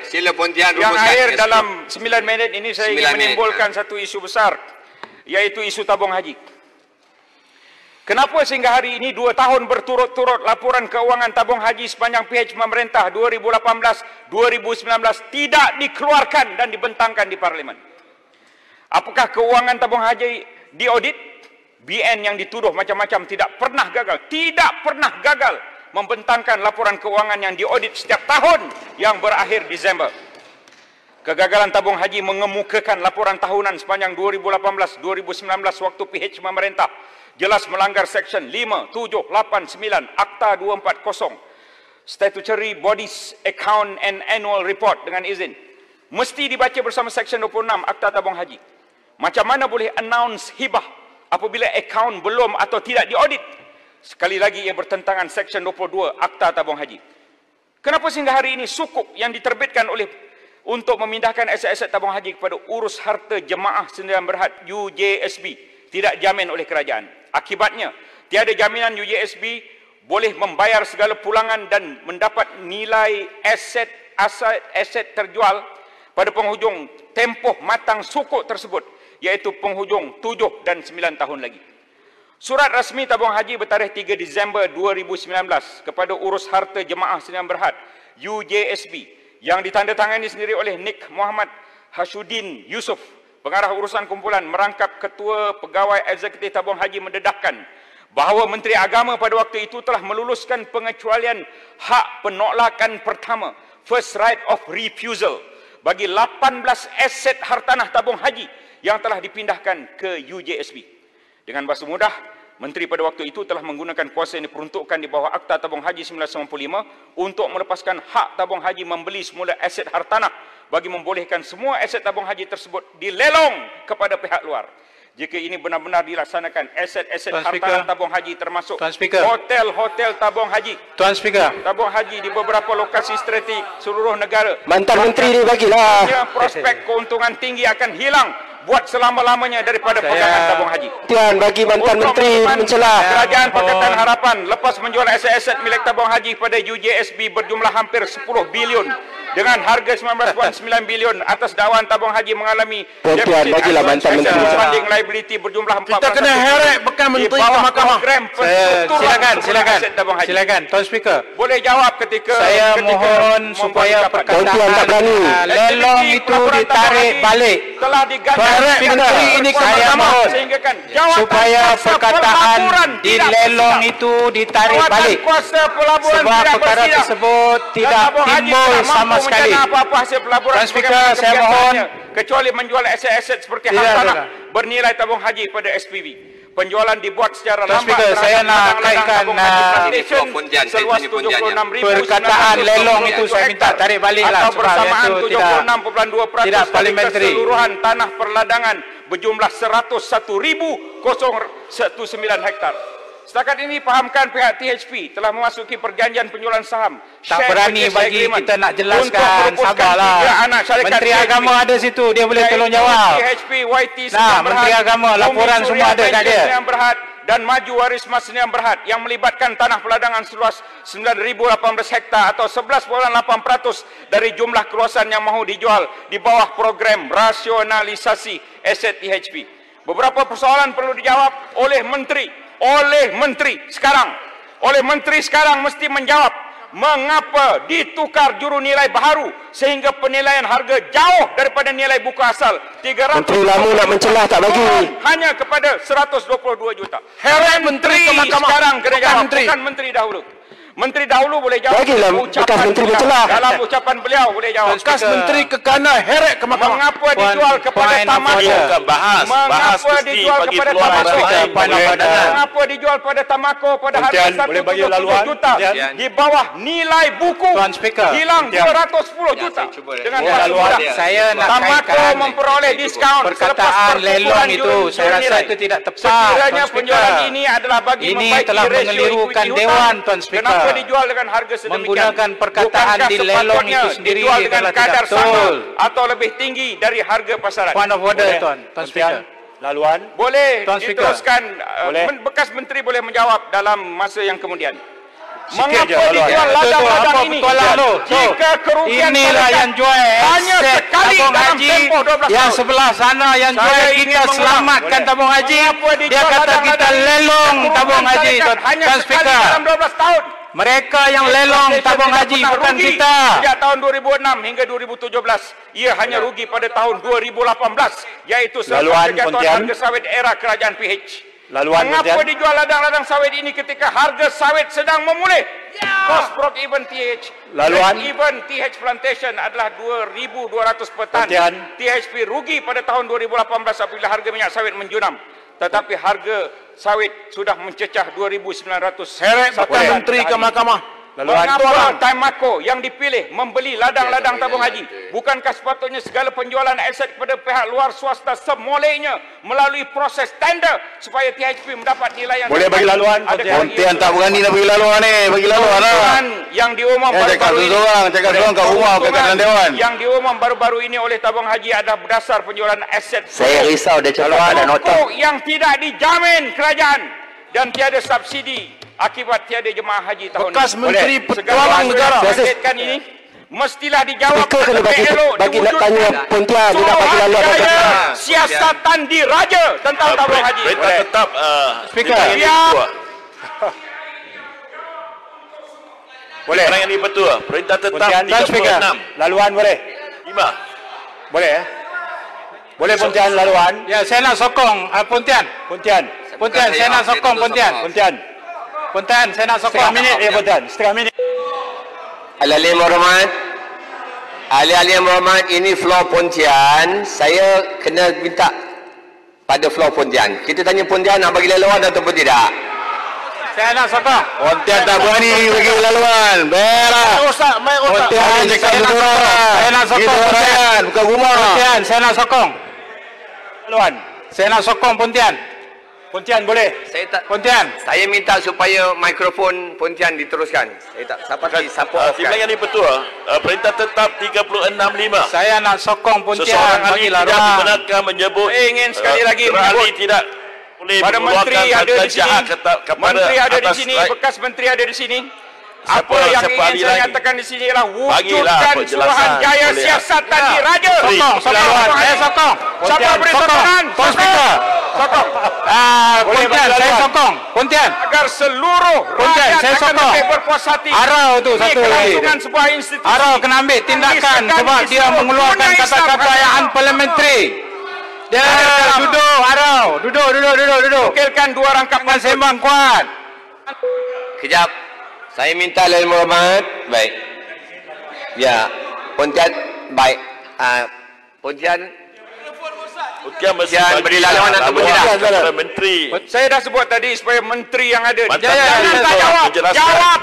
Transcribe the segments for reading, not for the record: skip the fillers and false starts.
Sila Pontian yang akhir dalam 9 minit ini saya ingin menimbulkan satu isu besar, yaitu isu tabung haji. Kenapa sehingga hari ini 2 tahun berturut-turut laporan keuangan tabung haji sepanjang PH pemerintah 2018-2019 tidak dikeluarkan dan dibentangkan di Parlimen? Apakah keuangan tabung haji diaudit? BN yang dituduh macam-macam tidak pernah gagal membentangkan laporan keuangan yang diaudit setiap tahun yang berakhir Disember. Kegagalan tabung haji mengemukakan laporan tahunan sepanjang 2018-2019 waktu PH pemerintah jelas melanggar Section 5, 7, 8, 9 Akta 240 Statutory Bodies Account and Annual Report dengan izin. Mesti dibaca bersama Section 26 Akta Tabung Haji. Macam mana boleh announce hibah apabila akaun belum atau tidak diaudit? Sekali lagi ia bertentangan Section 22 Akta Tabung Haji. Kenapa sehingga hari ini sukuk yang diterbitkan oleh untuk memindahkan aset-aset tabung haji kepada urus harta jemaah sendirian berhad UJSB tidak jamin oleh kerajaan. Akibatnya, tiada jaminan UJSB boleh membayar segala pulangan dan mendapat nilai aset terjual pada penghujung tempoh matang sukuk tersebut, iaitu penghujung 7 dan 9 tahun lagi. Surat rasmi tabung haji bertarikh 3 Disember 2019 kepada urus harta jemaah sendirian berhad UJSB yang ditandatangani sendiri oleh Nik Muhammad Hashuddin Yusof, pengarah urusan kumpulan merangkap ketua pegawai eksekutif tabung haji, mendedahkan bahawa Menteri Agama pada waktu itu telah meluluskan pengecualian hak penolakan pertama, first right of refusal, bagi 18 aset hartanah tabung haji yang telah dipindahkan ke UJSB. Dengan bahasa mudah, Menteri pada waktu itu telah menggunakan kuasa yang diperuntukkan di bawah Akta Tabung Haji 1995 untuk melepaskan hak tabung haji membeli semula aset hartanah bagi membolehkan semua aset tabung haji tersebut dilelong kepada pihak luar. Jika ini benar-benar dilaksanakan, aset-aset hartanah tabung haji termasuk hotel-hotel tabung haji, tabung haji di beberapa lokasi strategik seluruh negara. Mantan Menteri ni bagilah. Prospek keuntungan tinggi akan hilang buat selama-lamanya daripada pegangan tabung haji. Tuan bagi mantan Menteri mencelah. Kerajaan Pakatan Harapan lepas menjual aset-aset milik tabung haji pada UJSB berjumlah hampir 10 bilion dengan harga 19.9 bilion atas dakwaan tabung haji mengalami Tuan bagilah mantan Menteri. Funding liability berjumlah 4. Kita kena heret bekan Menteri ke mahkamah. Silakan Tuan Speaker. Boleh jawab ketika saya mohon supaya perkataan lelong itu ditarik balik. Telah diganti Menteri ini saya mohon supaya perkataan di lelong itu ditarik balik sebab perkara tersebut tidak timbul sama sekali. Tuan Speaker, saya mohon kecuali menjual aset-aset seperti hartanah bernilai tabung haji pada SPV. Penjualan dibuat secara lambat. Saya nak kaitkan seluas 76,000 perkataan lelong itu saya minta tarik balik lah atau bersamaan 76.2% tidak parliamentary. Keseluruhan tanah perladangan berjumlah 101,019 hektar. Setakat ini pahamkan pihak THP telah memasuki perjanjian penjualan saham. Tak berani bagi kita nak jelaskan, sabarlah. Menteri Agama ada situ, dia boleh tolong jawab. THP, YT, nah, Menteri Agama, laporan semua ada kat dia. Dan Maju Waris Mas Sdn Bhd yang melibatkan tanah peladangan seluas 9,018 hektar atau 11.8% dari jumlah keluasan yang mahu dijual di bawah program rasionalisasi aset THP. Beberapa persoalan perlu dijawab oleh Menteri. Menteri sekarang mesti menjawab mengapa ditukar juru nilai baharu sehingga penilaian harga jauh daripada nilai buku asal 300. Menteri lama nak mencelah tak bagi. Hanya kepada 122 juta. Heret Menteri ke mahkamah. Sekarang kena jawab, bukan Menteri dahulu. Menteri dahulu boleh jawab. Bagilah bekas Menteri mencelah. Dalam ucapan beliau boleh jawab. Bekas Menteri Kekana heret ke mahkamah. Mengapa dijual kepada Tamako? Mengapa dijual kepada Tamako? Mengapa dijual pada Tamako pada harga 170 juta di bawah nilai buku hilang 210 juta. Dengan laluan saya nak Tamako memperoleh diskaun perkataan lelong itu. Saya rasa itu tidak tepat. Sekiranya penjualan ini adalah bagi ini telah mengelirukan Dewan, Tuan Speaker. Kenapa dijual dengan harga sedemikian? Menggunakan perkataan di lelong itu sendiri dijual dengan kadar sama betul atau lebih tinggi dari harga pasaran. Point of order, Tuan Speaker. Boleh Tuan Speaker. diteruskan. Bekas Menteri boleh menjawab dalam masa yang kemudian. Mengapa je, Laluan. dijual Betul, ladang-ladang apa ini? petualang tu? Jika kerugian Inilah mereka yang jual hanya aset sekali tabung dalam haji tempoh 12 yang tahun. sebelah sana yang Saya jual ingin kita mengulang. selamatkan Boleh. tabung haji. Mengapa Dia dijual kata kita ladang-ladang ini? lelong Kerugian tabung haji, syarikat hanya Tuan sekali Speaker. dalam 12 tahun. Mereka yang lelong Foundation tabung tidak haji pernah bukan rugi. kita. Sejak tahun 2006 hingga 2017, ia hanya rugi pada tahun 2018, iaitu selepas Laluan, kejatuhan Pontian. harga sawit era kerajaan PH. Laluan, Mengapa Pontian. dijual ladang-ladang sawit ini ketika harga sawit sedang memulih? Cost broke even TH. Laluan. Break even TH plantation adalah 2,200 per tan. Pontian. THP rugi pada tahun 2018 apabila harga minyak sawit menjunam. Tetapi harga sawit sudah mencecah 2,900. Heret bekas menteri ke mahkamah. Laluan. Mengapa Taimako yang dipilih membeli ladang-ladang tabung haji? Bukankah sepatutnya segala penjualan aset kepada pihak luar swasta semolehnya melalui proses tender supaya THP mendapat nilai yang Boleh bagi laluan, Pontian. Pontian tak berani nak bagi laluan ni, bagi laluan lah. Keuntungan yang diumum Ya, cakap baru-baru ini, seorang kat rumah, bukan kat dalam dewan. yang diumum baru-baru ini oleh tabung haji adalah berdasar penjualan aset Saya risau dia cakap ada nota. pokok yang tidak dijamin kerajaan dan tiada subsidi akibat tiada jemaah haji tahun Bekas ini. menteri Segala petualang negara. kaitkan ini mestilah dijawab Speaker kena bagi- elok bagi nak diwujudkan. tanya Pontian, dia nak bagi laluan Suruhanjaya apa? siasatan diraja tentang tabung haji. Perintah tetap Speaker. Ya. Boleh. Orang yang betul. Perintah tetap Pontian, Tuan Speaker. 36. Laluan boleh? 5. Boleh Boleh Pontian laluan. Ya, saya nak sokong Pontian. Pontian. Pontian, saya nak sokong Pontian. Pontian. Pontian, saya nak sokong. Setengah minit Pontian. Setengah minit. Ahli-ahli yang berhormat, ahli-ahli yang berhormat, ini floor Pontian. Saya kena minta pada floor Pontian. Kita tanya Pontian nak bagi laluan ataupun tidak. Saya nak sokong. Pontian tak berani bagi laluan. Berak. Rosak, main otak. Pontian cakap Saya nak betul sokong. orang. Saya nak sokong Kita Pontian. rakyat, bukan rumah. Pontian, saya nak sokong. Laluan. Saya nak sokong Pontian. Pontian boleh. Saya tak. Pontian. Saya minta supaya mikrofon Pontian diteruskan. Saya tak siapa Simpan yang betul. Perintah tetap 36.5. Saya nak sokong Pontian. Seseorang ahli Bagi tidak laluan. dibenarkan menyebut. Saya ingin sekali lagi ahli menyebut tidak boleh pada menteri mengeluarkan ada di kata sini, jahat kepada menteri ada di atas sini, rakyat. bekas menteri ada di sini. Siapa- Apa yang siapa ingin ahli saya lagi? nyatakan di sini ialah Bagilah wujudkan penjelasan. Suruhanjaya Boleh. siasatan Ya. diraja. Sokong, sokong. Saya sokong. Siapa beri Sokong. sokongan? Tuan Speaker. Sokong. Pontian, bagi saya laluan. sokong. Pontian. Agar seluruh Pontian, rakyat saya akan sokong. lebih berpuas hati. Arau tu Ini satu lagi. kelangsungan sebuah institusi. Arau kena ambil tindakan Disekan sebab di dia seluruh mengeluarkan dunia Islam. kata-kata yang unparliamentary. Dia duduk, Arau. Duduk. Wakilkan dua rangkap Jangan sembang kuat. Kejap. Saya minta ahli yang berhormat. Baik. Ya. Pontian baik. Pontian Pontian mesti Pontian bagi beri laluan ataupun tidak? kepada menteri. Saya dah sebut tadi supaya menteri yang ada. Mantan Jangan menteri tak itu jawab. menjelaskan.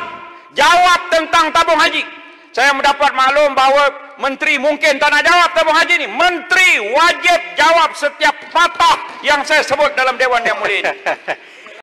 Jawab tentang tabung haji. Saya mendapat maklum bahawa menteri mungkin tak nak jawab tabung haji ni. Menteri wajib jawab setiap patah yang saya sebut dalam Dewan Yang Mulia ini.